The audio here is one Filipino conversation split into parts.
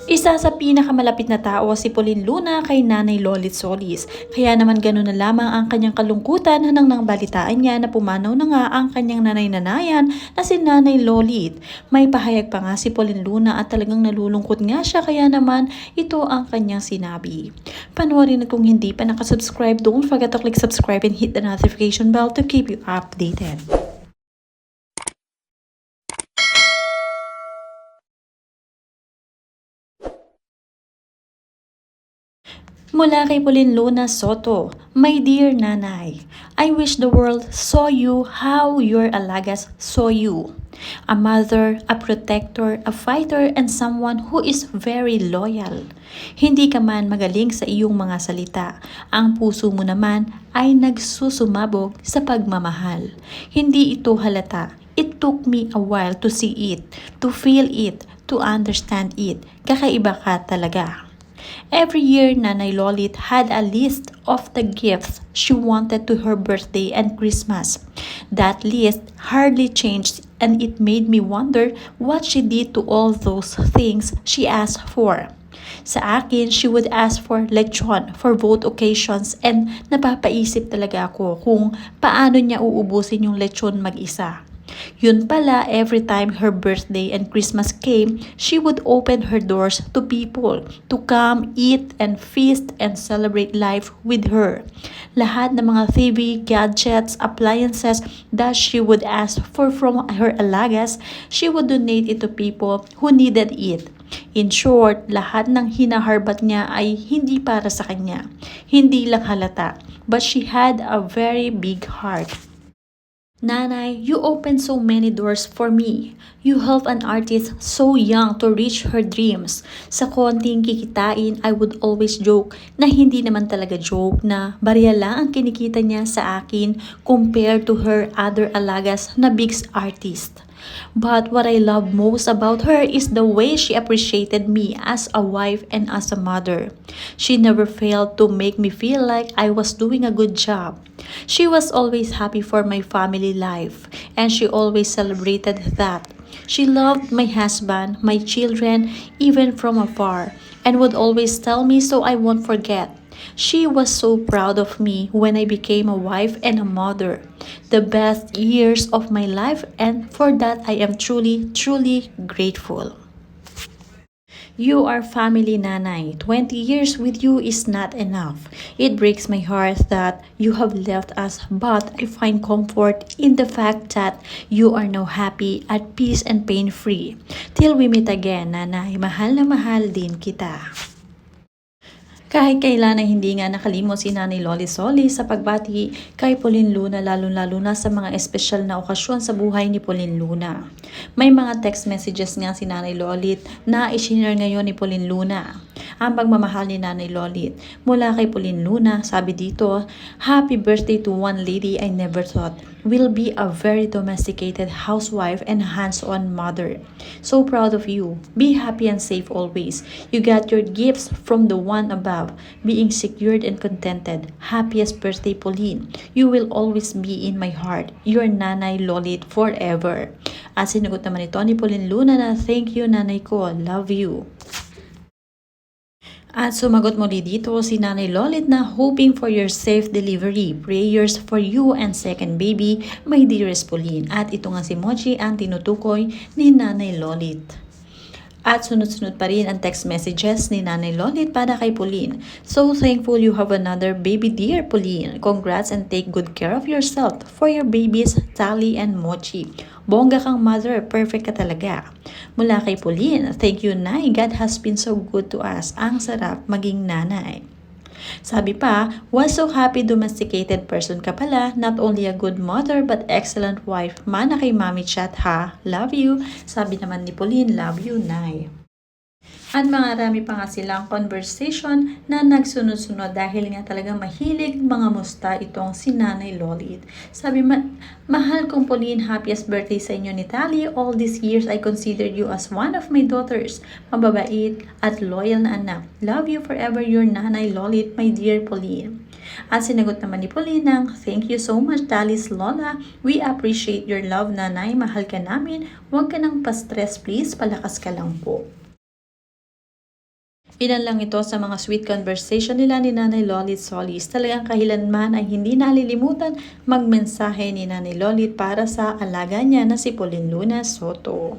Isa sa pinakamalapit na tao si Pauline Luna kay Nanay Lolit Solis. Kaya naman gano'n na lamang ang kanyang kalungkutan nang balitaan niya na pumanaw na nga ang kanyang nanay-nanayan na si Nanay Lolit. May pahayag pa nga si Pauline Luna at talagang nalulungkot nga siya, kaya naman ito ang kanyang sinabi. Panoorin at kung hindi pa nakasubscribe, don't forget to click subscribe and hit the notification bell to keep you updated. Mula kay Pauline Luna Soto, My dear Nanay, I wish the world saw you how your alagas saw you. A mother, a protector, a fighter, and someone who is very loyal. Hindi ka man magaling sa iyong mga salita, ang puso mo naman ay nagsusumabog sa pagmamahal. Hindi ito halata. It took me a while to see it, to feel it, to understand it. Kakaiba ka talaga. Every year, Nanay Lolit had a list of the gifts she wanted to her birthday and Christmas. That list hardly changed, and it made me wonder what she did to all those things she asked for. Sa akin, she would ask for lechon for both occasions, and napapaisip talaga ako kung paano niya uubusin yung lechon mag-isa. Yun pala, every time her birthday and Christmas came, she would open her doors to people to come, eat, and feast and celebrate life with her. Lahat ng mga TV, gadgets, appliances that she would ask for from her alagas, she would donate it to people who needed it. In short, lahat ng hinaharbat niya ay hindi para sa kanya. Hindi lang halata, but she had a very big heart. Nanay, you opened so many doors for me. You helped an artist so young to reach her dreams. Sa konting kikitain, I would always joke na hindi naman talaga joke, na barya lang ang kinikita niya sa akin compared to her other alagas na big artist. But what I love most about her is the way she appreciated me as a wife and as a mother. She never failed to make me feel like I was doing a good job. She was always happy for my family life, and she always celebrated that. She loved my husband, my children, even from afar, and would always tell me so I won't forget. She was so proud of me when I became a wife and a mother. The best years of my life, and for that I am truly, truly grateful. You are family, Nanay. 20 years with you is not enough. It breaks my heart that you have left us, but I find comfort in the fact that you are now happy, at peace, and pain-free. Till we meet again, Nanay, mahal na mahal din kita. Kahit kailan ay hindi nga nakalimot si Nanay Lolit Solis sa pagbati kay Pauline Luna, lalo-lalo na sa mga espesyal na okasyon sa buhay ni Pauline Luna. May mga text messages nga si Nanay Lolit na i-share ngayon ni Pauline Luna. Ang pagmamahal ni Nanay Lolit mula kay Pauline Luna, sabi dito, Happy birthday to one lady I never thought will be a very domesticated housewife and hands-on mother. So proud of you. Be happy and safe always. You got your gifts from the one above, being secured and contented. Happiest birthday, Pauline. You will always be in my heart. Your Nanay Lolit forever. At sinagot naman ito ni Pauline Luna na, thank you, Nanay ko. Love you. At sumagot muli dito si Nanay Lolit na hoping for your safe delivery. Prayers for you and second baby, my dearest Pauline. At ito nga si Mochi ang tinutukoy ni Nanay Lolit. At sunod-sunod pa rin ang text messages ni Nanay Lolit para kay Pauline. So thankful you have another baby, dear Pauline. Congrats and take good care of yourself for your babies, Tali and Mochi. Bongga kang mother, perfect ka talaga. Mula kay Pauline, thank you, Nay. God has been so good to us. Ang sarap maging nanay. Sabi pa, was so happy domesticated person ka pala, not only a good mother but excellent wife. Mana kay Mami Chat ha, love you. Sabi naman ni Pauline, love you, Nay. At marami pa nga silang conversation na nagsunod-sunod dahil nga talagang mahilig mga musta itong si Nanay Lolit. Sabi, mahal kong Pauline, happiest birthday sa inyo ni Tali. All these years I considered you as one of my daughters. Mababait at loyal na anak. Love you forever, your Nanay Lolit, my dear Pauline. At sinagot naman ni Pauline ng, "Thank you so much, Talis Lola. We appreciate your love, nanay. Mahal ka namin. Huwag ka nang pa-stress, please. Palakas ka lang po." Ilan lang ito sa mga sweet conversation nila ni Nanay Lolit Solis. Talagang kahilanman ay hindi nalilimutan magmensahe ni Nanay Lolit para sa alaga niya na si Pauline Luna Soto.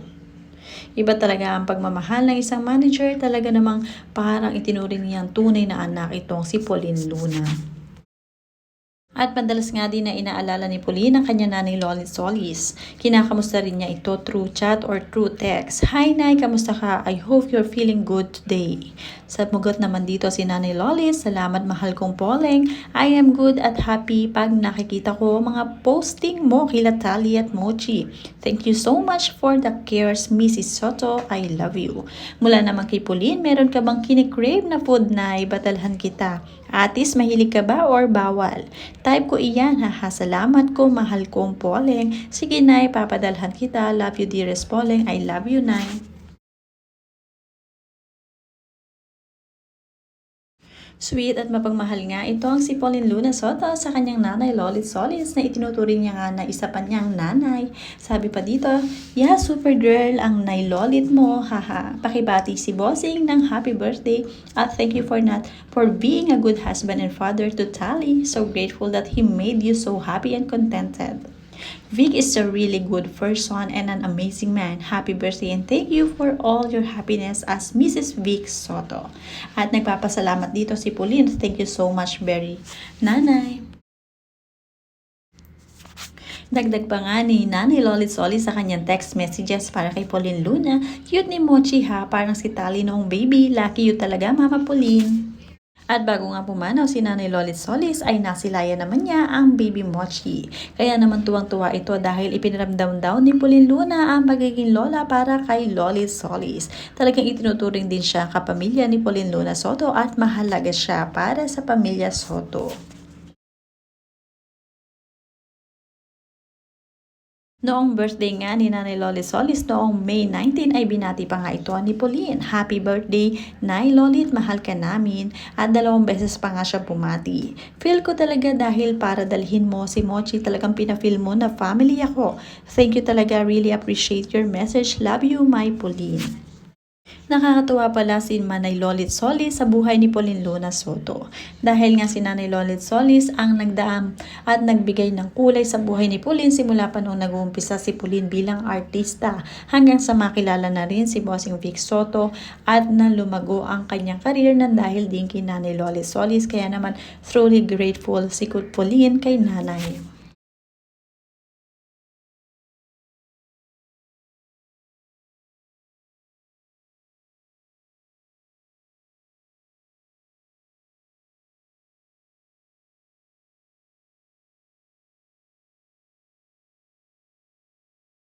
Iba talaga ang pagmamahal ng isang manager, talaga namang parang itinuring niyang tunay na anak itong si Pauline Luna. At madalas nga din na inaalala ni Pauline ang kanya nanay Lolit Solis. Kinakamusta rin niya ito through chat or through text. "Hi Nay, kamusta ka? I hope you're feeling good today." Samugot naman dito si Nanay Lolit, "Salamat mahal kong Poleng. I am good at happy pag nakikita ko mga posting mo kila Tali at Mochi. Thank you so much for the cares, Mrs. Soto. I love you." Mula naman kay Pauline, meron ka bang kinikrave na food, Nay? Batalhan kita. Atis, mahilig ka ba or bawal? Type ko iyan, haha. Salamat ko, mahal kong Poleng. Sige Nay, papadalhan kita. Love you dearest Poleng. I love you, Nay. Sweet at mapagmahal nga ito ang si Pauline Luna Soto sa kanyang nanay Lolit Solis na itinuturing niya nga na isa pa niyang nanay. Sabi pa dito, "Yeah, super girl ang Nay Lolit mo, haha." Pakibati si Bossing ng happy birthday at thank you for being a good husband and father to Tali. So grateful that he made you so happy and contented. Vic is a really good person and an amazing man. Happy birthday and thank you for all your happiness as Mrs. Vic Soto. At nagpapasalamat dito si Pauline. Thank you so much, Berry. Nanay. Dagdag pa nga ni Nanay Lolit Solis sa kanyang text messages para kay Pauline Luna. "Cute ni Mochi ha, parang si Tali noong baby. Lucky you talaga, Mama Pauline." At bago nga pumanaw si Nanay Lolit Solis ay nasilayan naman niya ang baby Mochi. Kaya naman tuwang-tuwa ito dahil ipiniramdam daw ni Pauline Luna ang pagiging lola para kay Lolit Solis. Talagang itinuturing din siya kapamilya ni Pauline Luna Soto at mahalaga siya para sa pamilya Soto. Noong birthday nga ni Nanay Lolit Solis noong May 19 ay binati pa nga ito ni Pauline. "Happy birthday, Nay Lolit, mahal ka namin." At 2 beses pa nga siya bumati. "Feel ko talaga dahil para dalhin mo si Mochi, talagang pinafeel mo na family ako. Thank you talaga, really appreciate your message. Love you, my Pauline." Nakakatuwa pala si Nanay Lolit Solis sa buhay ni Pauline Luna Soto. Dahil nga si Nanay Lolit Solis ang nagdaam at nagbigay ng kulay sa buhay ni Pauline simula pa noong nag-uumpisa si Pauline bilang artista hanggang sa makilala na rin si Bossing Vic Soto at na lumago ang kanyang career ng dahil din kay Nanay Lolit Solis. Kaya naman truly grateful si Pauline kay Nanay.